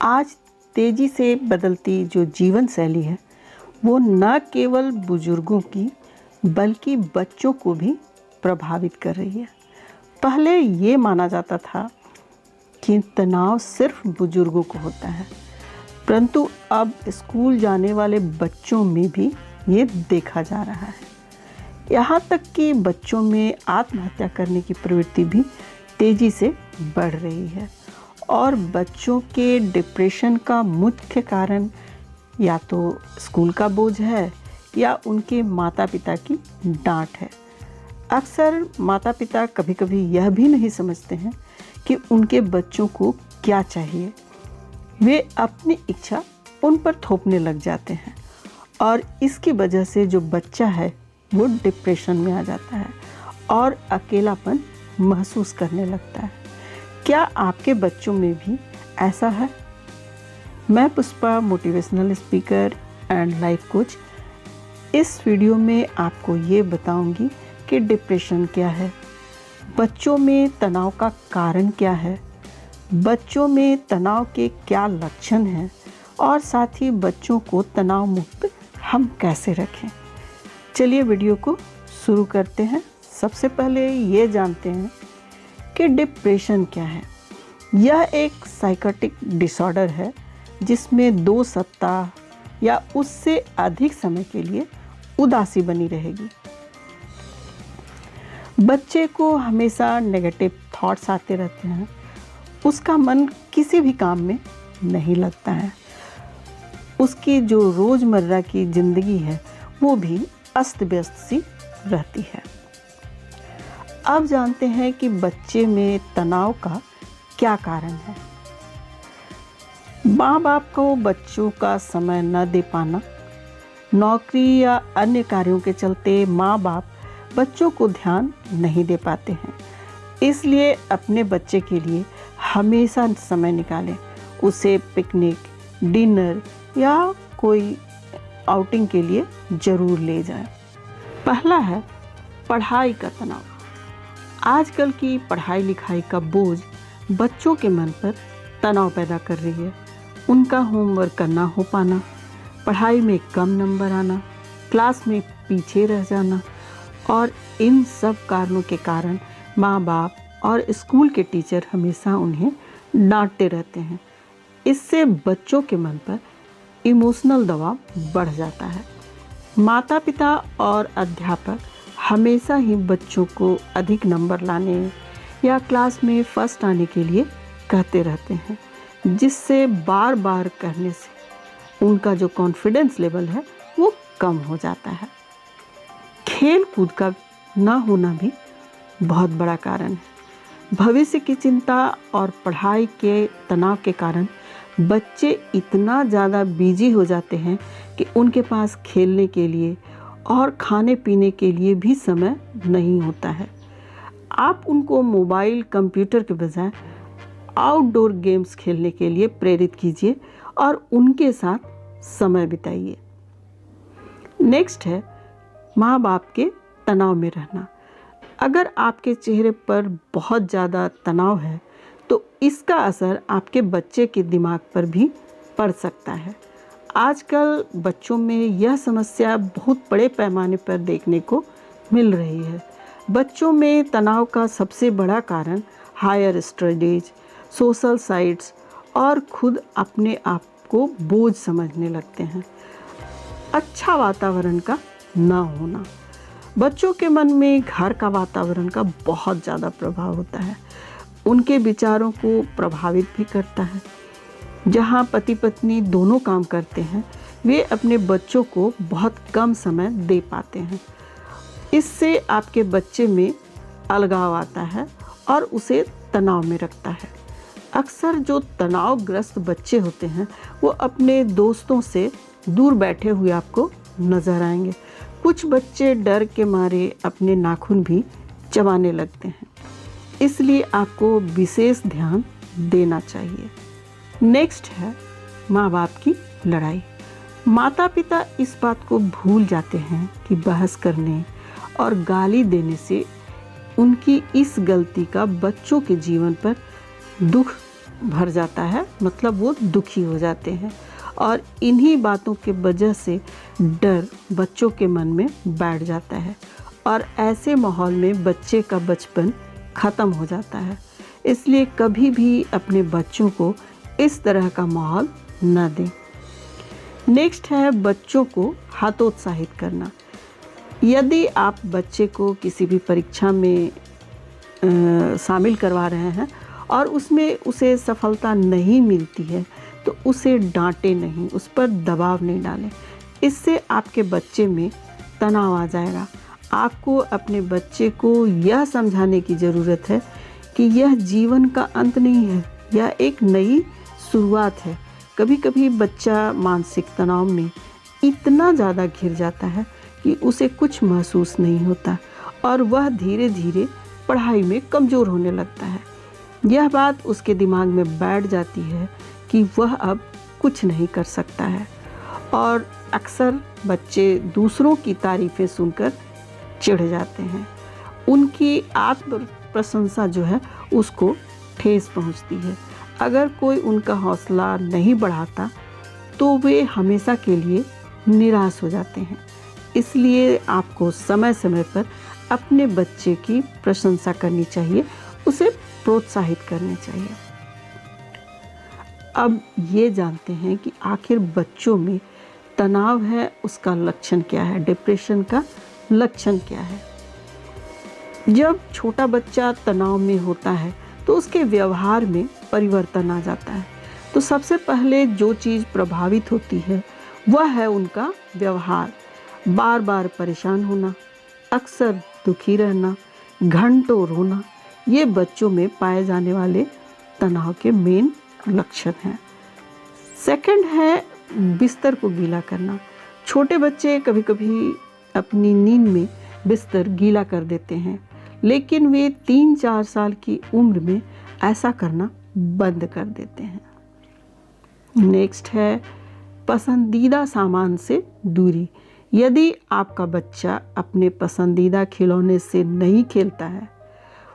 आज तेज़ी से बदलती जो जीवन शैली है वो न केवल बुजुर्गों की बल्कि बच्चों को भी प्रभावित कर रही है। पहले ये माना जाता था कि तनाव सिर्फ बुजुर्गों को होता है, परंतु अब स्कूल जाने वाले बच्चों में भी ये देखा जा रहा है। यहाँ तक कि बच्चों में आत्महत्या करने की प्रवृत्ति भी तेज़ी से बढ़ रही है और बच्चों के डिप्रेशन का मुख्य कारण या तो स्कूल का बोझ है या उनके माता पिता की डांट है। अक्सर माता पिता कभी कभी यह भी नहीं समझते हैं कि उनके बच्चों को क्या चाहिए। वे अपनी इच्छा उन पर थोपने लग जाते हैं और इसकी वजह से जो बच्चा है वो डिप्रेशन में आ जाता है और अकेलापन महसूस करने लगता है। क्या आपके बच्चों में भी ऐसा है? मैं Pushpa, motivational speaker and life coach, इस वीडियो में आपको ये बताऊंगी कि डिप्रेशन क्या है, बच्चों में तनाव का कारण क्या है, बच्चों में तनाव के क्या लक्षण हैं और साथ ही बच्चों को तनाव मुक्त हम कैसे रखें। चलिए वीडियो को शुरू करते हैं। सबसे पहले ये जानते हैं कि डिप्रेशन क्या है। यह एक साइकोटिक डिसऑर्डर है जिसमें 2 सप्ताह या उससे अधिक समय के लिए उदासी बनी रहेगी। बच्चे को हमेशा नेगेटिव थॉट्स आते रहते हैं, उसका मन किसी भी काम में नहीं लगता है, उसकी जो रोज़मर्रा की ज़िंदगी है वो भी अस्त व्यस्त सी रहती है। अब जानते हैं कि बच्चे में तनाव का क्या कारण है। माँ बाप को बच्चों का समय न दे पाना, नौकरी या अन्य कार्यों के चलते माँ बाप बच्चों को ध्यान नहीं दे पाते हैं, इसलिए अपने बच्चे के लिए हमेशा समय निकालें, उसे पिकनिक, डिनर या कोई आउटिंग के लिए ज़रूर ले जाएं। पहला है पढ़ाई का तनाव। आजकल की पढ़ाई लिखाई का बोझ बच्चों के मन पर तनाव पैदा कर रही है। उनका होमवर्क करना हो पाना, पढ़ाई में कम नंबर आना, क्लास में पीछे रह जाना और इन सब कारणों के कारण माँ बाप और स्कूल के टीचर हमेशा उन्हें डांटते रहते हैं। इससे बच्चों के मन पर इमोशनल दबाव बढ़ जाता है। माता पिता और अध्यापक हमेशा ही बच्चों को अधिक नंबर लाने या क्लास में फर्स्ट आने के लिए कहते रहते हैं, जिससे बार बार कहने से उनका जो कॉन्फिडेंस लेवल है वो कम हो जाता है। खेल कूद का ना होना भी बहुत बड़ा कारण है। भविष्य की चिंता और पढ़ाई के तनाव के कारण बच्चे इतना ज़्यादा बिजी हो जाते हैं कि उनके पास खेलने के लिए और खाने पीने के लिए भी समय नहीं होता है। आप उनको मोबाइल, कंप्यूटर के बजाय आउटडोर गेम्स खेलने के लिए प्रेरित कीजिए और उनके साथ समय बिताइए। नेक्स्ट है माँ बाप के तनाव में रहना। अगर आपके चेहरे पर बहुत ज़्यादा तनाव है तो इसका असर आपके बच्चे के दिमाग पर भी पड़ सकता है। आजकल बच्चों में यह समस्या बहुत बड़े पैमाने पर देखने को मिल रही है। बच्चों में तनाव का सबसे बड़ा कारण हायर स्टडीज, सोशल साइट्स और खुद अपने आप को बोझ समझने लगते हैं। अच्छा वातावरण का न होना। बच्चों के मन में घर का वातावरण का बहुत ज़्यादा प्रभाव होता है, उनके विचारों को प्रभावित भी करता है। जहाँ पति पत्नी दोनों काम करते हैं, वे अपने बच्चों को बहुत कम समय दे पाते हैं। इससे आपके बच्चे में अलगाव आता है और उसे तनाव में रखता है। अक्सर जो तनावग्रस्त बच्चे होते हैं वो अपने दोस्तों से दूर बैठे हुए आपको नज़र आएंगे। कुछ बच्चे डर के मारे अपने नाखून भी चबाने लगते हैं, इसलिए आपको विशेष ध्यान देना चाहिए। नेक्स्ट है माँ बाप की लड़ाई। माता पिता इस बात को भूल जाते हैं कि बहस करने और गाली देने से उनकी इस गलती का बच्चों के जीवन पर दुख भर जाता है, मतलब वो दुखी हो जाते हैं। और इन्हीं बातों के वजह से डर बच्चों के मन में बैठ जाता है और ऐसे माहौल में बच्चे का बचपन ख़त्म हो जाता है। इसलिए कभी भी अपने बच्चों को इस तरह का माहौल न दें। नेक्स्ट है बच्चों को हतोत्साहित करना। यदि आप बच्चे को किसी भी परीक्षा में शामिल करवा रहे हैं और उसमें उसे सफलता नहीं मिलती है तो उसे डांटे नहीं, उस पर दबाव नहीं डालें। इससे आपके बच्चे में तनाव आ जाएगा। आपको अपने बच्चे को यह समझाने की ज़रूरत है कि यह जीवन का अंत नहीं है, यह एक नई शुरुआत है। कभी कभी बच्चा मानसिक तनाव में इतना ज़्यादा घिर जाता है कि उसे कुछ महसूस नहीं होता और वह धीरे धीरे पढ़ाई में कमज़ोर होने लगता है। यह बात उसके दिमाग में बैठ जाती है कि वह अब कुछ नहीं कर सकता है और अक्सर बच्चे दूसरों की तारीफ़ें सुनकर चिढ़ जाते हैं। उनकी आत्म प्रशंसा जो है उसको ठेस पहुंचती है। अगर कोई उनका हौसला नहीं बढ़ाता तो वे हमेशा के लिए निराश हो जाते हैं। इसलिए आपको समय समय पर अपने बच्चे की प्रशंसा करनी चाहिए, उसे प्रोत्साहित करनी चाहिए। अब ये जानते हैं कि आखिर बच्चों में तनाव है उसका लक्षण क्या है, डिप्रेशन का लक्षण क्या है। जब छोटा बच्चा तनाव में होता है तो उसके व्यवहार में परिवर्तन आ जाता है। तो सबसे पहले जो चीज़ प्रभावित होती है वह है उनका व्यवहार। बार बार परेशान होना, अक्सर दुखी रहना, घंटों रोना, ये बच्चों में पाए जाने वाले तनाव के मेन लक्षण हैं। सेकंड है बिस्तर को गीला करना। छोटे बच्चे कभी कभी अपनी नींद में बिस्तर गीला कर देते हैं, लेकिन वे 3-4 साल की उम्र में ऐसा करना बंद कर देते हैं। नेक्स्ट है पसंदीदा सामान से दूरी। यदि आपका बच्चा अपने पसंदीदा खिलौने से नहीं खेलता है,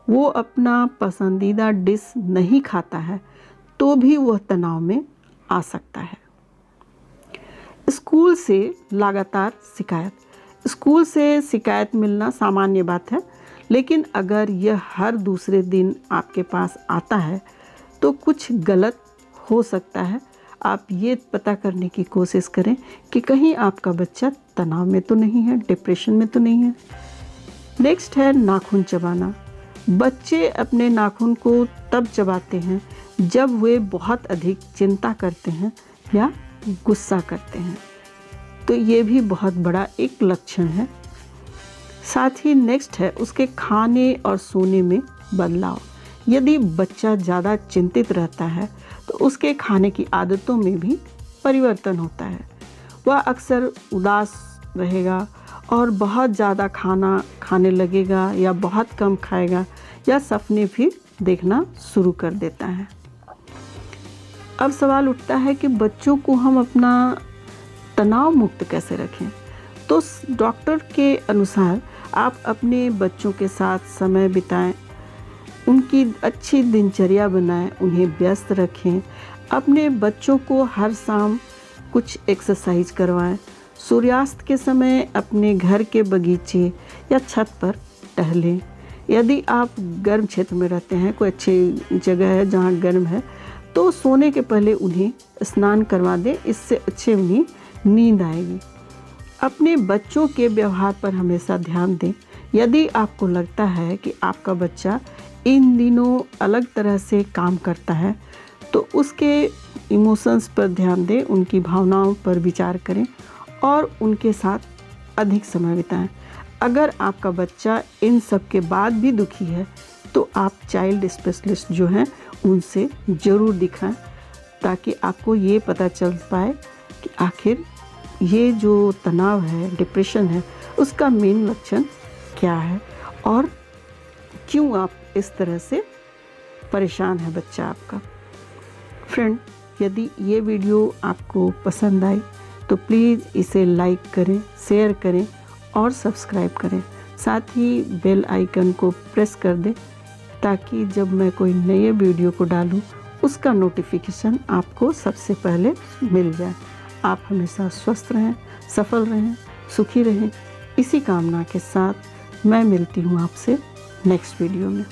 वो अपना पसंदीदा डिश नहीं खाता है, तो भी वह तनाव में आ सकता है। स्कूल से लगातार शिकायत। स्कूल से शिकायत मिलना सामान्य बात है, लेकिन अगर यह हर दूसरे दिन आपके पास आता है तो कुछ गलत हो सकता है। आप ये पता करने की कोशिश करें कि कहीं आपका बच्चा तनाव में तो नहीं है, डिप्रेशन में तो नहीं है। नेक्स्ट है नाखून चबाना। बच्चे अपने नाखून को तब चबाते हैं जब वे बहुत अधिक चिंता करते हैं या गुस्सा करते हैं, तो ये भी बहुत बड़ा एक लक्षण है। साथ ही नेक्स्ट है उसके खाने और सोने में बदलाव। यदि बच्चा ज़्यादा चिंतित रहता है तो उसके खाने की आदतों में भी परिवर्तन होता है। वह अक्सर उदास रहेगा और बहुत ज़्यादा खाना खाने लगेगा या बहुत कम खाएगा या सपने भी देखना शुरू कर देता है। अब सवाल उठता है कि बच्चों को हम अपना तनाव मुक्त कैसे रखें। तो डॉक्टर के अनुसार आप अपने बच्चों के साथ समय बिताएं, उनकी अच्छी दिनचर्या बनाएं, उन्हें व्यस्त रखें। अपने बच्चों को हर शाम कुछ एक्सरसाइज करवाएं। सूर्यास्त के समय अपने घर के बगीचे या छत पर टहलें। यदि आप गर्म क्षेत्र में रहते हैं, कोई अच्छी जगह है जहाँ गर्म है, तो सोने के पहले उन्हें स्नान करवा दें, इससे अच्छे उन्हें नींद आएगी। अपने बच्चों के व्यवहार पर हमेशा ध्यान दें। यदि आपको लगता है कि आपका बच्चा इन दिनों अलग तरह से काम करता है तो उसके इमोशंस पर ध्यान दें, उनकी भावनाओं पर विचार करें और उनके साथ अधिक समय बिताएं। अगर आपका बच्चा इन सब के बाद भी दुखी है तो आप चाइल्ड स्पेशलिस्ट जो हैं उनसे ज़रूर दिखाएं, ताकि आपको ये पता चल पाए कि आखिर ये जो तनाव है, डिप्रेशन है, उसका मेन लक्षण क्या है और क्यों आप इस तरह से परेशान है बच्चा आपका। फ्रेंड, यदि ये वीडियो आपको पसंद आई तो प्लीज़ इसे लाइक करें, शेयर करें और सब्सक्राइब करें। साथ ही बेल आइकन को प्रेस कर दें ताकि जब मैं कोई नए वीडियो को डालूं उसका नोटिफिकेशन आपको सबसे पहले मिल जाए। आप हमेशा स्वस्थ रहें, सफल रहें, सुखी रहें। इसी कामना के साथ मैं मिलती हूँ आपसे नेक्स्ट वीडियो में।